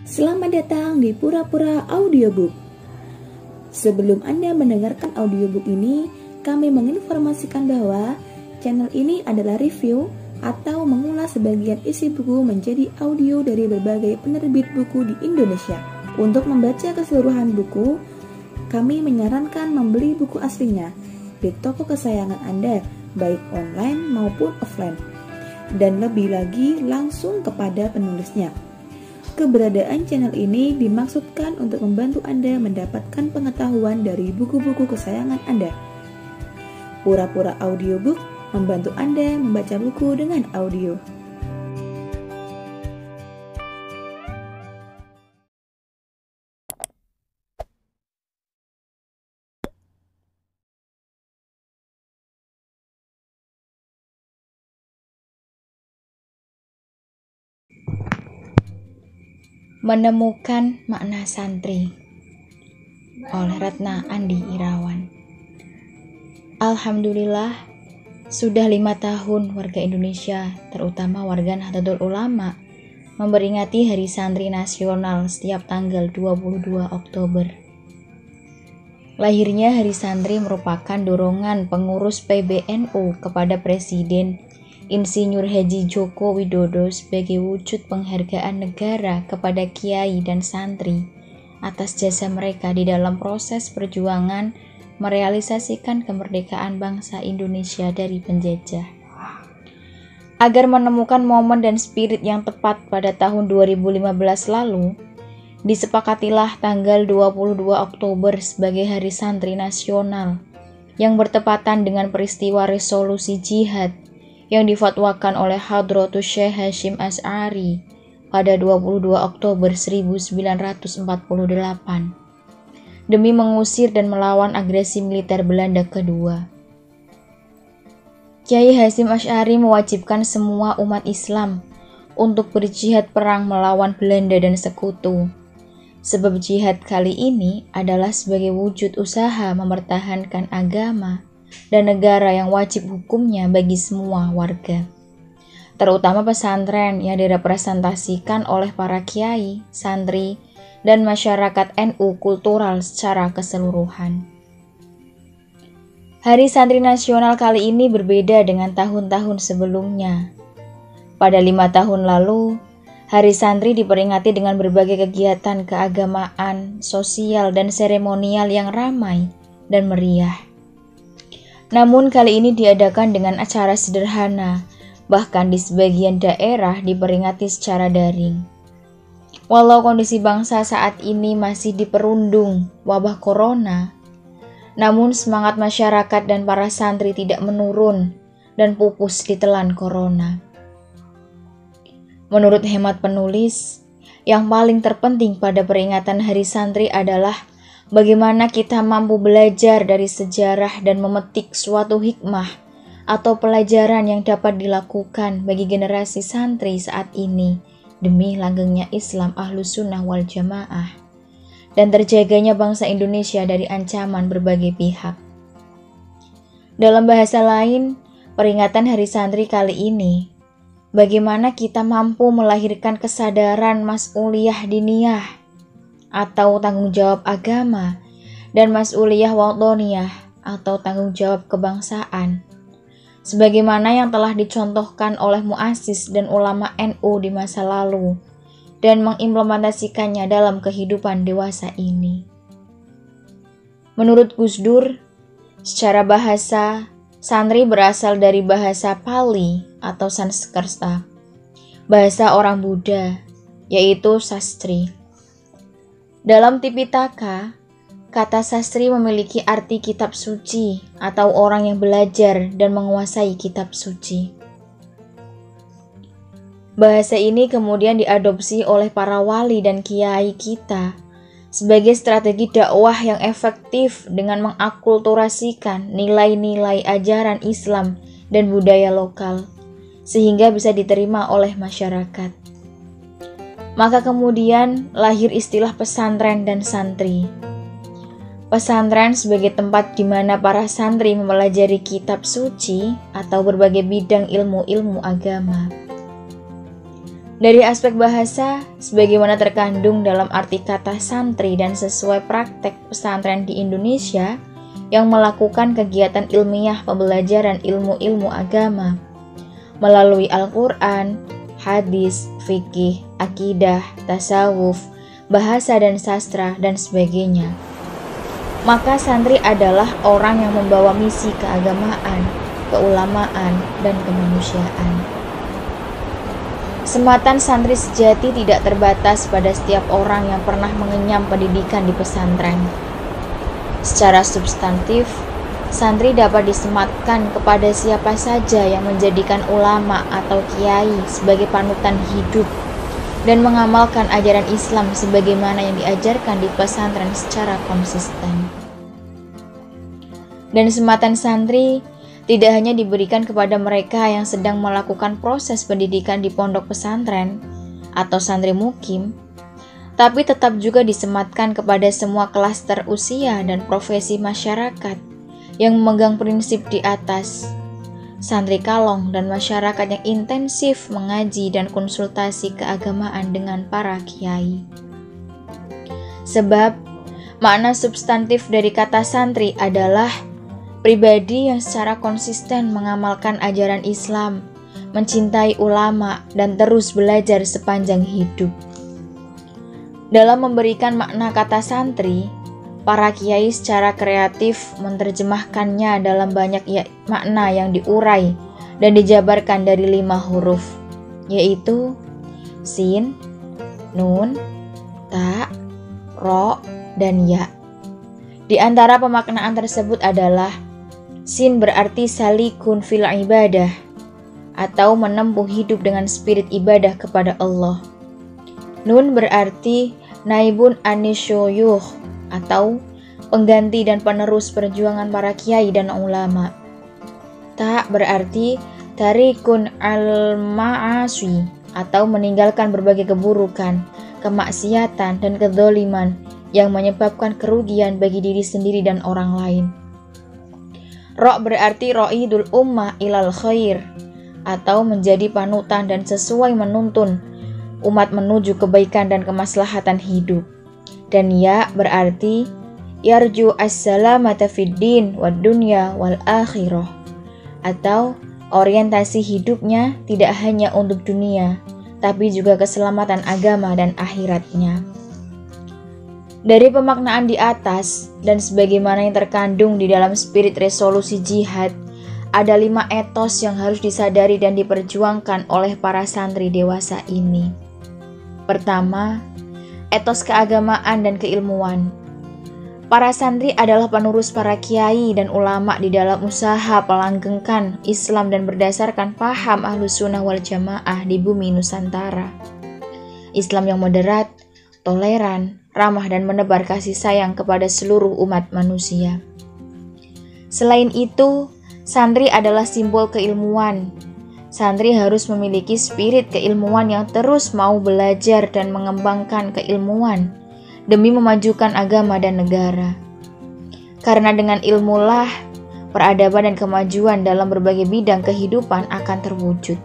Selamat datang di Pura-Pura Audiobook. Sebelum Anda mendengarkan audiobook ini, kami menginformasikan bahwa channel ini adalah review atau mengulas sebagian isi buku menjadi audio dari berbagai penerbit buku di Indonesia. Untuk membaca keseluruhan buku, kami menyarankan membeli buku aslinya di toko kesayangan Anda, baik online maupun offline, dan lebih lagi langsung kepada penulisnya. Keberadaan channel ini dimaksudkan untuk membantu Anda mendapatkan pengetahuan dari buku-buku kesayangan Anda. Pura-Pura Audiobook membantu Anda membaca buku dengan audio. Menemukan Makna Santri oleh Retna Andi Irawan. Alhamdulillah, sudah 5 tahun warga Indonesia, terutama warga Nahdlatul Ulama, memperingati Hari Santri Nasional setiap tanggal 22 Oktober. Lahirnya Hari Santri merupakan dorongan pengurus PBNU kepada Presiden Insinyur Haji Joko Widodo sebagai wujud penghargaan negara kepada kiai dan santri atas jasa mereka di dalam proses perjuangan merealisasikan kemerdekaan bangsa Indonesia dari penjajah. Agar menemukan momen dan spirit yang tepat pada tahun 2015 lalu, disepakatilah tanggal 22 Oktober sebagai Hari Santri Nasional yang bertepatan dengan peristiwa resolusi jihad yang difatwakan oleh Hadratus Syekh Hasyim Asy'ari pada 22 Oktober 1948 demi mengusir dan melawan agresi militer Belanda kedua. Kiai Hasyim Asy'ari mewajibkan semua umat Islam untuk berjihad perang melawan Belanda dan sekutu. Sebab jihad kali ini adalah sebagai wujud usaha mempertahankan agama dan negara yang wajib hukumnya bagi semua warga, terutama pesantren yang direpresentasikan oleh para kiai, santri, dan masyarakat NU kultural secara keseluruhan. Hari Santri Nasional kali ini berbeda dengan tahun-tahun sebelumnya. Pada 5 tahun lalu, Hari Santri diperingati dengan berbagai kegiatan keagamaan, sosial, dan seremonial yang ramai dan meriah. Namun kali ini diadakan dengan acara sederhana, bahkan di sebagian daerah diperingati secara daring. Walau kondisi bangsa saat ini masih diperundung wabah corona, namun semangat masyarakat dan para santri tidak menurun dan pupus ditelan corona. Menurut hemat penulis, yang paling terpenting pada peringatan Hari Santri adalah bagaimana kita mampu belajar dari sejarah dan memetik suatu hikmah atau pelajaran yang dapat dilakukan bagi generasi santri saat ini demi langgengnya Islam Ahlus Sunnah wal Jamaah dan terjaganya bangsa Indonesia dari ancaman berbagai pihak. Dalam bahasa lain, peringatan Hari Santri kali ini, bagaimana kita mampu melahirkan kesadaran mas'uliyah diniyah atau tanggung jawab agama, dan mas'uliyah watoniyah atau tanggung jawab kebangsaan, sebagaimana yang telah dicontohkan oleh muassis dan ulama NU di masa lalu, dan mengimplementasikannya dalam kehidupan dewasa ini. Menurut Gus Dur, secara bahasa, santri berasal dari bahasa Pali atau Sanskerta, bahasa orang Buddha, yaitu sastri. Dalam Tipitaka, kata sastri memiliki arti kitab suci atau orang yang belajar dan menguasai kitab suci. Bahasa ini kemudian diadopsi oleh para wali dan kiai kita sebagai strategi dakwah yang efektif dengan mengakulturasikan nilai-nilai ajaran Islam dan budaya lokal, sehingga bisa diterima oleh masyarakat. Maka kemudian lahir istilah pesantren dan santri. Pesantren sebagai tempat di mana para santri mempelajari kitab suci atau berbagai bidang ilmu-ilmu agama. Dari aspek bahasa, sebagaimana terkandung dalam arti kata santri dan sesuai praktek pesantren di Indonesia yang melakukan kegiatan ilmiah pembelajaran ilmu-ilmu agama melalui Al-Quran, hadis, fikih, akidah, tasawuf, bahasa dan sastra, dan sebagainya. Maka santri adalah orang yang membawa misi keagamaan, keulamaan, dan kemanusiaan. Sematan santri sejati tidak terbatas pada setiap orang yang pernah mengenyam pendidikan di pesantren. Secara substantif, santri dapat disematkan kepada siapa saja yang menjadikan ulama atau kiai sebagai panutan hidup dan mengamalkan ajaran Islam sebagaimana yang diajarkan di pesantren secara konsisten. Dan sematan santri tidak hanya diberikan kepada mereka yang sedang melakukan proses pendidikan di pondok pesantren atau santri mukim, tapi tetap juga disematkan kepada semua klaster usia dan profesi masyarakat yang memegang prinsip di atas, santri kalong dan masyarakat yang intensif mengaji dan konsultasi keagamaan dengan para kiai. Sebab, makna substantif dari kata santri adalah pribadi yang secara konsisten mengamalkan ajaran Islam, mencintai ulama, dan terus belajar sepanjang hidup. Dalam memberikan makna kata santri, para kiai secara kreatif menerjemahkannya dalam banyak makna yang diurai dan dijabarkan dari 5 huruf, yaitu sin, nun, ta, ro, dan ya. Di antara pemaknaan tersebut adalah sin berarti salikun fil ibadah atau menempuh hidup dengan spirit ibadah kepada Allah. Nun berarti naibun anisyuyuh atau pengganti dan penerus perjuangan para kiai dan ulama. Ta berarti tarikun al-ma'aswi atau meninggalkan berbagai keburukan, kemaksiatan, dan kedzaliman yang menyebabkan kerugian bagi diri sendiri dan orang lain. Ro berarti ro'idul ummah ilal khair atau menjadi panutan dan sesuai menuntun umat menuju kebaikan dan kemaslahatan hidup. Dan ya berarti yarju as-salamata fid din wad dunya wal akhirah atau orientasi hidupnya tidak hanya untuk dunia tapi juga keselamatan agama dan akhiratnya. Dari pemaknaan di atas dan sebagaimana yang terkandung di dalam spirit resolusi jihad, ada 5 etos yang harus disadari dan diperjuangkan oleh para santri dewasa ini. Pertama, etos keagamaan dan keilmuan. Para santri adalah penerus para kiai dan ulama di dalam usaha melanggengkan Islam dan berdasarkan paham Ahlus Sunnah wal Jamaah di bumi Nusantara. Islam yang moderat, toleran, ramah dan menebar kasih sayang kepada seluruh umat manusia. Selain itu, santri adalah simbol keilmuan. Santri harus memiliki spirit keilmuan yang terus mau belajar dan mengembangkan keilmuan demi memajukan agama dan negara. Karena dengan ilmulah, peradaban dan kemajuan dalam berbagai bidang kehidupan akan terwujud.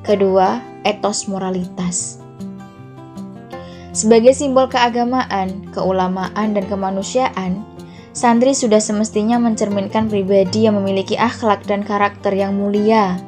Kedua, etos moralitas. Sebagai simbol keagamaan, keulamaan, dan kemanusiaan, santri sudah semestinya mencerminkan pribadi yang memiliki akhlak dan karakter yang mulia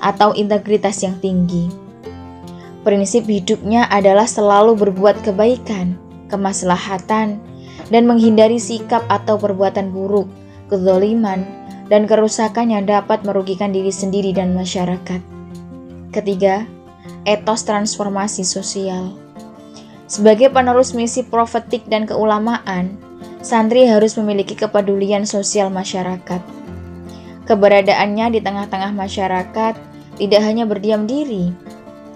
atau integritas yang tinggi. Prinsip hidupnya adalah selalu berbuat kebaikan, kemaslahatan, dan menghindari sikap atau perbuatan buruk, kezaliman, dan kerusakan yang dapat merugikan diri sendiri dan masyarakat. Ketiga, etos transformasi sosial. Sebagai penerus misi profetik dan keulamaan, santri harus memiliki kepedulian sosial masyarakat. Keberadaannya di tengah-tengah masyarakat tidak hanya berdiam diri,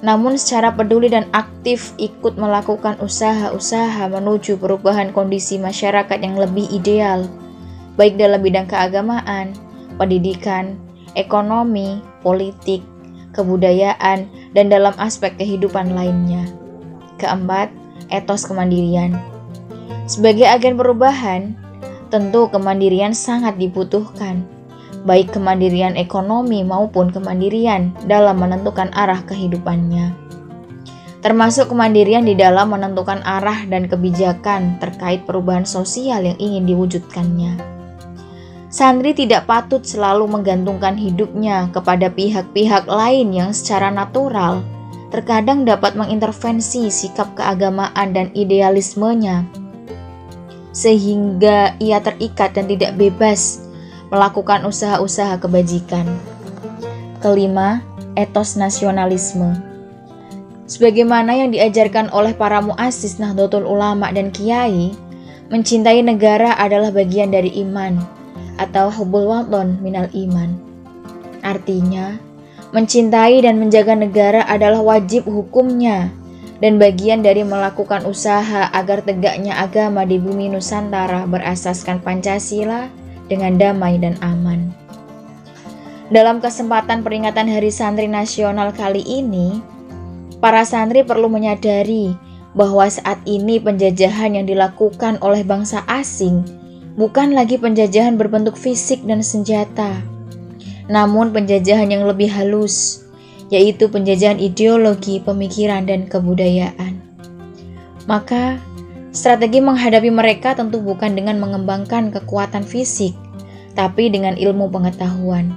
namun secara peduli dan aktif ikut melakukan usaha-usaha menuju perubahan kondisi masyarakat yang lebih ideal, baik dalam bidang keagamaan, pendidikan, ekonomi, politik, kebudayaan, dan dalam aspek kehidupan lainnya. Keempat, etos kemandirian. Sebagai agen perubahan, tentu kemandirian sangat dibutuhkan, baik kemandirian ekonomi maupun kemandirian dalam menentukan arah kehidupannya. termasuk kemandirian di dalam menentukan arah dan kebijakan terkait perubahan sosial yang ingin diwujudkannya. Santri tidak patut selalu menggantungkan hidupnya kepada pihak-pihak lain yang secara natural terkadang dapat mengintervensi sikap keagamaan dan idealismenya, sehingga ia terikat dan tidak bebas melakukan usaha-usaha kebajikan. Kelima, etos nasionalisme. Sebagaimana yang diajarkan oleh para muassis Nahdlatul Ulama dan kiai, mencintai negara adalah bagian dari iman, atau hubbul waton minal iman. Artinya, mencintai dan menjaga negara adalah wajib hukumnya dan bagian dari melakukan usaha agar tegaknya agama di bumi Nusantara berasaskan Pancasila dengan damai dan aman. Dalam kesempatan peringatan Hari Santri Nasional kali ini, para santri perlu menyadari bahwa saat ini penjajahan yang dilakukan oleh bangsa asing bukan lagi penjajahan berbentuk fisik dan senjata, namun penjajahan yang lebih halus, yaitu penjajahan ideologi, pemikiran, dan kebudayaan. Maka, strategi menghadapi mereka tentu bukan dengan mengembangkan kekuatan fisik, tapi dengan ilmu pengetahuan.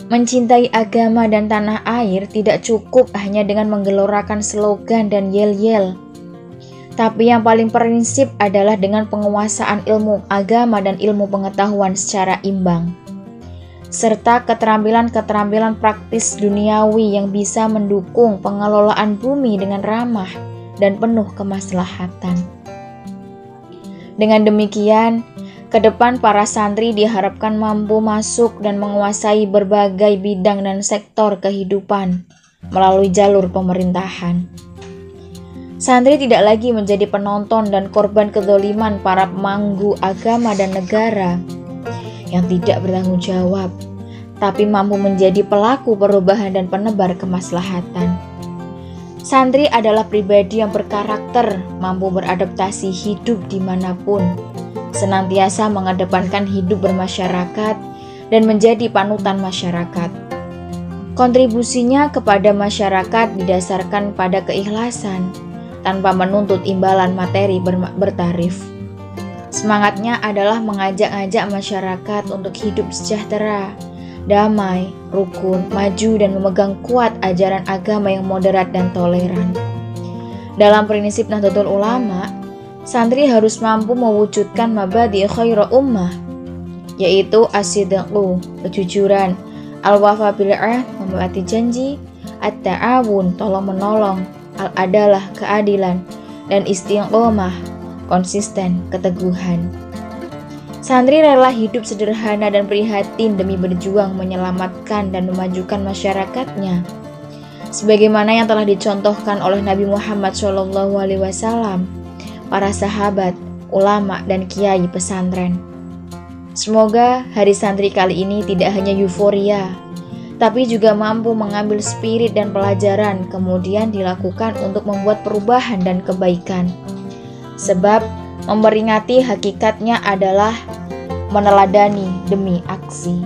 Mencintai agama dan tanah air tidak cukup hanya dengan menggelorakan slogan dan yel-yel, tapi yang paling prinsip adalah dengan penguasaan ilmu agama dan ilmu pengetahuan secara imbang, serta keterampilan-keterampilan praktis duniawi yang bisa mendukung pengelolaan bumi dengan ramah dan penuh kemaslahatan. Dengan demikian, ke depan para santri diharapkan mampu masuk dan menguasai berbagai bidang dan sektor kehidupan melalui jalur pemerintahan. Santri tidak lagi menjadi penonton dan korban kezaliman para pemangku agama dan negara yang tidak bertanggung jawab, tapi mampu menjadi pelaku perubahan dan penebar kemaslahatan. Santri adalah pribadi yang berkarakter, mampu beradaptasi hidup dimanapun, senantiasa mengedepankan hidup bermasyarakat dan menjadi panutan masyarakat. Kontribusinya kepada masyarakat didasarkan pada keikhlasan, tanpa menuntut imbalan materi bertarif. Semangatnya adalah mengajak-ajak masyarakat untuk hidup sejahtera, damai, rukun, maju, dan memegang kuat ajaran agama yang moderat dan toleran. Dalam prinsip Nahdlatul Ulama, santri harus mampu mewujudkan mabadi khairu ummah, yaitu as-sidqu, kejujuran, al-wafa bil ahd, menepati janji, at-ta'awun, tolong-menolong, al-adalah, keadilan, dan istiqomah, konsisten, keteguhan. Santri rela hidup sederhana dan prihatin demi berjuang menyelamatkan dan memajukan masyarakatnya, sebagaimana yang telah dicontohkan oleh Nabi Muhammad SAW, para sahabat, ulama, dan kiai pesantren. Semoga Hari Santri kali ini tidak hanya euforia, tapi juga mampu mengambil spirit dan pelajaran kemudian dilakukan untuk membuat perubahan dan kebaikan. Sebab memperingati hakikatnya adalah meneladani demi aksi.